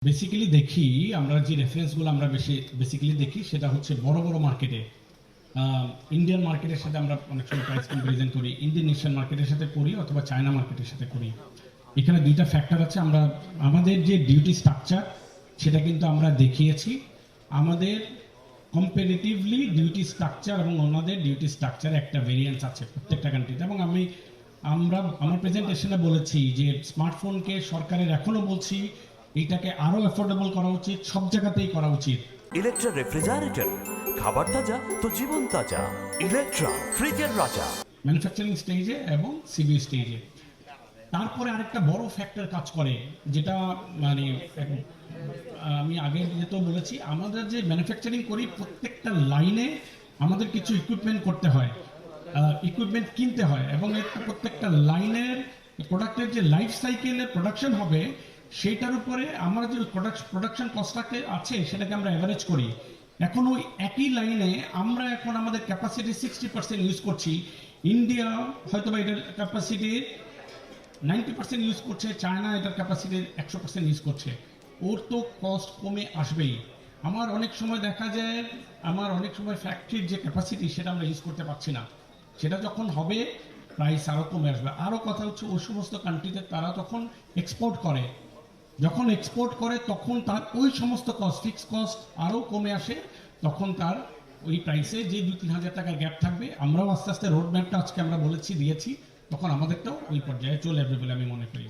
Basically দেখি আমরা যে রেফারেন্সগুলো আমরা বেসিক্যালি দেখি সেটা হচ্ছে বড় বড় মার্কেটে ইন্ডিয়ান মার্কেটের সাথে আমরা অনেক সময় প্রাইস কম্পারিজন করি, ইন্দোনেশিয়ান মার্কেটের সাথে করি অথবা চায়না মার্কেটের সাথে করি। এখানে দুইটা ফ্যাক্টর আছে। আমরা আমাদের যে ডিউটি স্ট্রাকচার সেটা কিন্তু আমরা দেখিয়েছি। আমাদের কম্পারেটিভলি ডিউটি স্ট্রাকচার এবং ওনাদের ডিউটি স্ট্রাকচারে একটা ভেরিয়েন্স আছে প্রত্যেকটা কান্ট্রিতে। এবং আমার প্রেজেন্টেশনে বলেছি যে স্মার্টফোনকে সরকারের এখনো বলছি এইটাকে আরো অ্যাফোর্ডেবল করা উচিত, সব জায়গাতেই করা উচিত। ইলেকট্রা রেফ্রিজারেটর, খাবার তাজা তো জীবন তাজা। ইলেকট্রা ফ্রিজের রাজা। ম্যানুফ্যাকচারিং স্টেজে এবং সিবি স্টেজে। তারপরে আরেকটা বড় ফ্যাক্টর কাজ করে, যেটা মানে আমি আগে যেহেতু বলেছি, আমাদের যে ম্যানুফ্যাকচারিং করি প্রত্যেকটা লাইনে আমাদের কিছু ইকুইপমেন্ট করতে হয়, ইকুইপমেন্ট কিনতে হয়, এবং প্রত্যেকটা লাইনের প্রোডাক্টের যে লাইফ সাইকেলের প্রোডাকশন হবে সেটার উপরে আমরা যে প্রোডাকশন কস্টটাকে আছে সেটাকে আমরা অ্যাভারেজ করি। এখন ওই একই লাইনে আমরা এখন আমাদের ক্যাপাসিটি 60% ইউজ করছি। ইন্ডিয়া হয়তো বা এটার ক্যাপাসিটি 90% ইউজ করছে, চায়না এটার ক্যাপাসিটির 100% ইউজ করছে। ওর তো কস্ট কমে আসবেই। আমার অনেক সময় দেখা যায় ফ্যাক্টরির যে ক্যাপাসিটি সেটা আমরা ইউজ করতে পারছি না। সেটা যখন হবে প্রাইস আরও কমে আসবে। আরও কথা হচ্ছে ওই সমস্ত কান্ট্রিতে তারা তখন এক্সপোর্ট করে, যখন এক্সপোর্ট করে তখন তার ওই সমস্ত কস্ট, ফিক্সড কস্ট আরও কমে আসে। তখন তার ওই প্রাইসে যে 2-3 হাজার টাকার গ্যাপ থাকবে, আমরাও আস্তে আস্তে রোড ম্যাপটা আজকে আমরা দিয়েছি, তখন আমাদেরটাও ওই পর্যায়ে চলে আসবে বলে আমি মনে করি।